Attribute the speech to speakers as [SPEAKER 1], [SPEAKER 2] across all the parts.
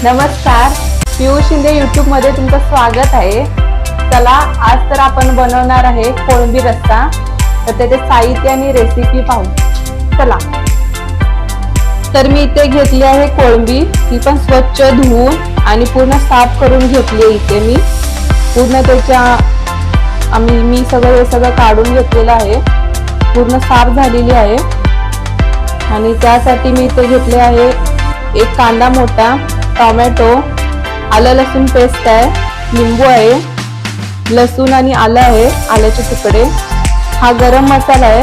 [SPEAKER 1] नमस्कार, पियुष शिंदे YouTube मध्ये तुमचं स्वागत आहे। चला, आज तर आपण बनवणार आहे कोळंबी रस्सा। तर त्याचे साहित्य आणि रेसिपी पाहू। चला, तर मी इथे घेतली आहे कोळंबी। ती पण स्वच्छ धुवून आणि पूर्ण साफ करून घेतली आहे। इथे मी पूर्ण त्याच्या मी सगळं काढून घेतलेलं आहे। पूर्ण साफ झालेली आहे। आणि त्यासाठी मी इथे घेतले आहे एक कांदा मोठा, टोमॅटो, आलं लसूण पेस्ट आहे, लिंबू आहे, लसूण आणि आलं आहे, आल्याचे तुकडे, हा गरम मसाला आहे।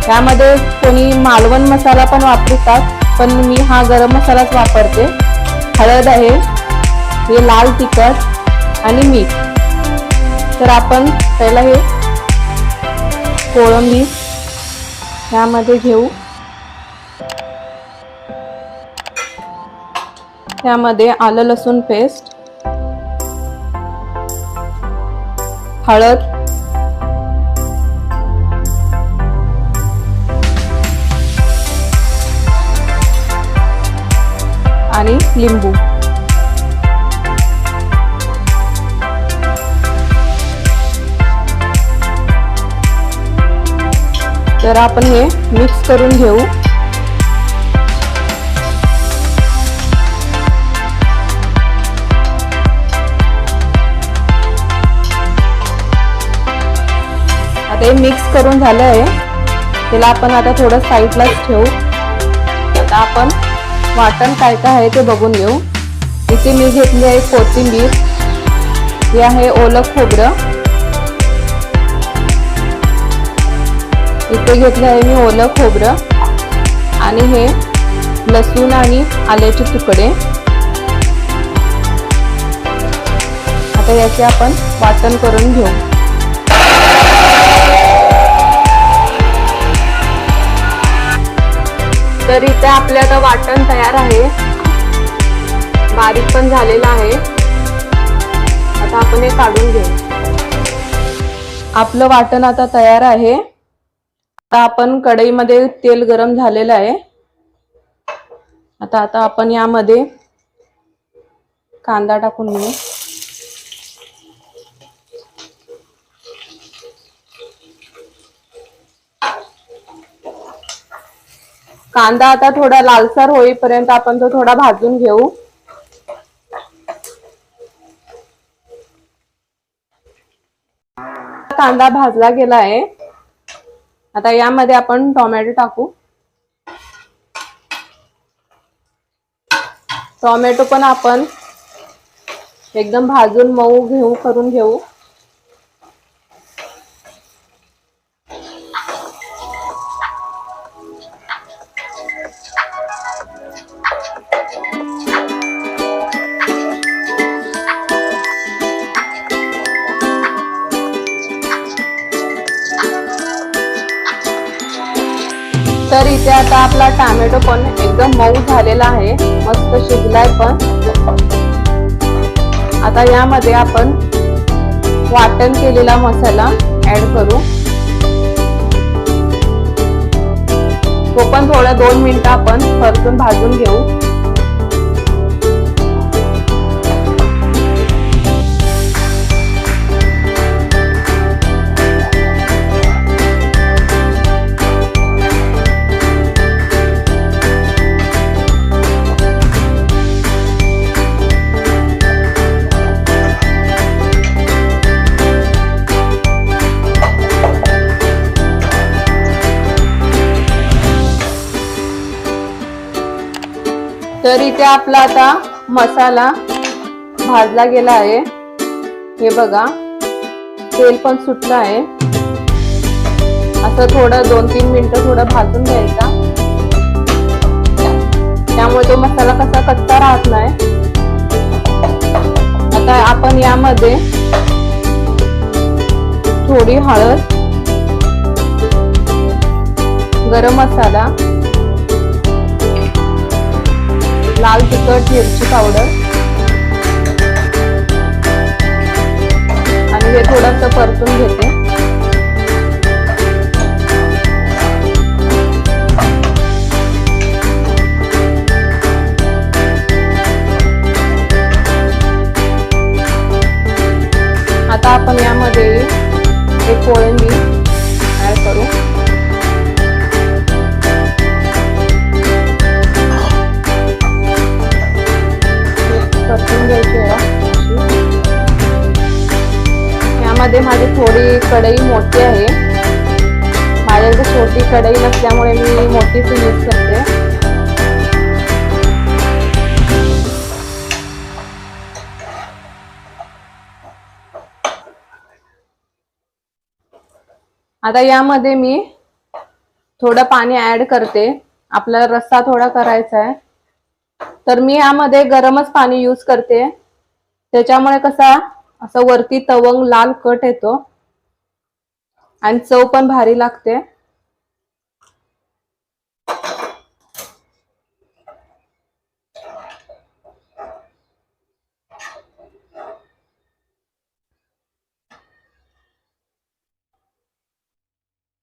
[SPEAKER 1] यामध्ये कोणी मालवण मसाला पण वापरतात, पण मी हा गरम मसालाच वापरते। हळद आहे, हे लाल तिखट आणि मीठ। तर आपण पहिला हे कोळंबी यामध्ये घेऊ। त्यामध्ये आलं लसूण पेस्ट, हळद, आणि लिंबू। तर आपण हे मिक्स करून घेऊ। ते मिक्स करून झालं आहे। त्याला आपण आता थोडं साईडलाच ठेवू। आता आपण वाटण काय काय आहे ते बघून घेऊ। इथे मी घेतली आहे कोथिंबीर, हे आहे ओलं खोबरं, इथे घेतलं आहे मी ओलं खोबरं, आणि हे लसूण आणि आल्याचे तुकडे। आता याचे आपण वाटण करून घेऊ। तर इथे आपले आता वाटण तयार आहे, बारीक पण झालेलं आहे। आता आपण हे काढून घेऊ। आपलं वाटण आता तयार आहे। आता आपण कढईमध्ये तेल गरम झालेलं आहे। आता आपण यामध्ये कांदा टाकून घेऊ। कांदा आता थोडा लालसर होईपर्यंत आपण तो थोडा भाजून घेऊ। कांदा भाजला गेला आहे। आता यामध्ये आपण टोमॅटो टाकू। टोमॅटो पण आपण एकदम भाजून मऊ करून घेऊ। तर इथे आता आपला टोमॅटो पण एकदम मऊ झालेला आहे, मस्त शिजलाय पण। आता यामध्ये आपण वाटण केलेला मसाला ऍड करू। तो पण थोडा 2 मिनिटं आपण परतून भाजून घेऊ। तर इथे आपला आता मसाला भाजला गेला आहे। हे बघा, तेल पण सुटलं आहे। असं थोडं 2-3 मिनिटं थोडं भाजून घ्यायचा, त्यामुळे तो मसाला कसा कच्चा राहत नाही। आता आपण यामध्ये थोडी हळद, गरम मसाला, लाल तिखट, मिरची पावडर, आणि हे थोडंसं परतून घेते। कोळंबी ऍड करू. परतून घ्यायची आहे. यामध्ये माझी थोडी कढई मोठी आहे. माझ्याकडे छोटी कढई नसल्यामुळे मी मोठीच यूज करते. आता यामध्ये मी थोडं पाणी ऍड करते. आपल्याला रस्सा थोडा करायचा आहे, तर मी यामध्ये गरमच पाणी यूज करते. त्याच्यामुळे कसा असं वरती तवंग लाल कट येतो आणि चव पण भारी लागते.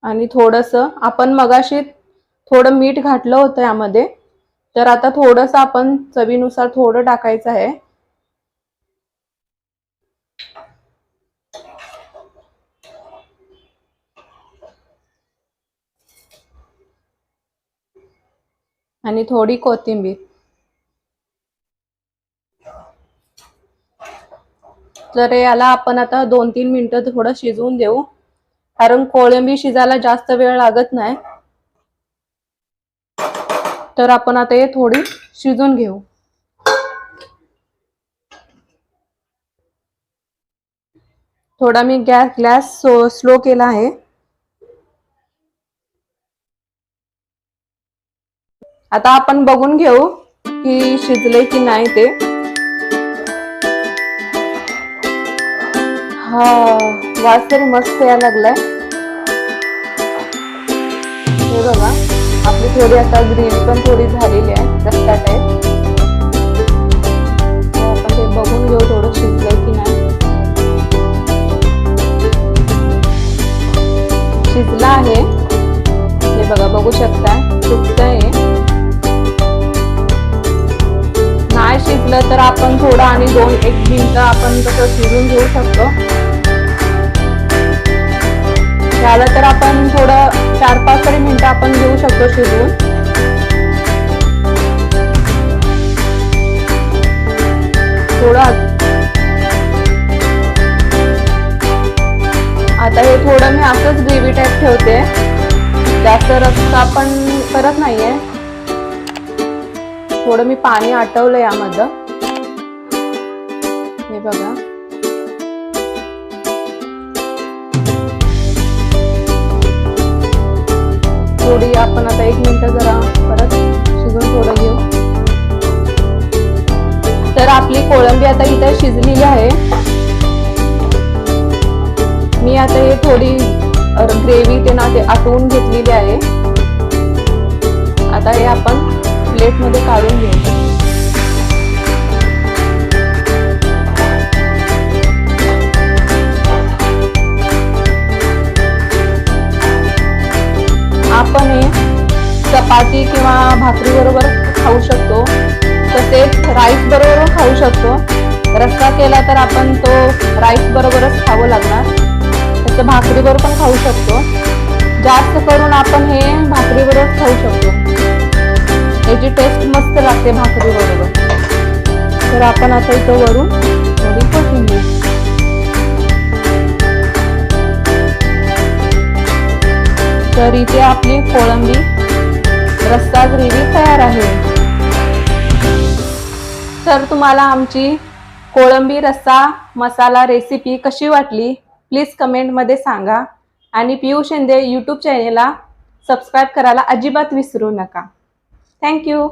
[SPEAKER 1] आणि थोडंसं आपण मगाशी थोडं मीठ घातलं होतं यामध्ये, तर आता थोडंसं आपण चवीनुसार थोडं टाकायचं आहे. आणि थोडी कोथिंबीर. तर याला आपण आता 2-3 मिनिटं थोडं शिजवून देऊ, कारण कोळंबी शिजायला जास्त वेळ लागत नाही. तर आपण आता हे थोडी शिजून घेऊ. थोडा मी गॅस स्लो केला आहे. आता आपण बघून घेऊ की शिजले की नाही ते. हा, वास तरी मस्त यायला लागलाय. हे बघा, आपली थोडी आता ग्रेव्ही पण थोडी झालेली आहे रस्सा टाईप. आपण ते बघून घेऊ थोडं शिजलंय की नाही. शिजला आहे, हे बघा, बघू शकता शिजतंय. नाही शिजलं तर आपण थोडं आणि 2-1 मिनिटं आपण तसं शिजून घेऊ शकतो. झालं तर आपण थोडं 4-5 तरी मिनिटं आपण घेऊ शकतो शिजवून. थोडं आता हे थोडं मी असंच ग्रेव्ही टाईप ठेवते, जास्त रस्सा पण करत नाहीये. थोडं मी पाणी आटवलं यामध्ये. हे बघा, थोडी आपण आता 1 मिनिट जरा परत शिजून थोडं घेऊ. तर आपली कोळंबी आता इथे शिजलेली आहे. मी आता हे थोडी ग्रेव्ही ते आटवून घेतलेली आहे. आता हे आपण प्लेट मध्ये काढून घेऊ. आपण हे चपाती किंवा भाकरी बरोबर खाऊ शकतो, तसेच राईस बरोबर खाऊ शकतो. रस्सा केला तर आपण तो राईस बरोबरच खावं लागणार, तसं भाकरी बरोबर पण खाऊ शकतो. जास्त करून आपण हे भाकरी बरोबर खाऊ शकतो. याची टेस्ट मस्त लागते भाकरी बरोबर. तर आपण आता इथं वरून थोडी कोथिंबीर. तर इथे आपली कोळंबी रस्सा ग्रेव्ही तयार आहे. तर तुम्हाला आमची कोळंबी रस्सा मसाला रेसिपी कशी वाटली प्लीज कमेंटमध्ये सांगा. आणि पियुष शिंदे यूट्यूब चॅनेलला सबस्क्राईब करायला अजिबात विसरू नका. थँक्यू.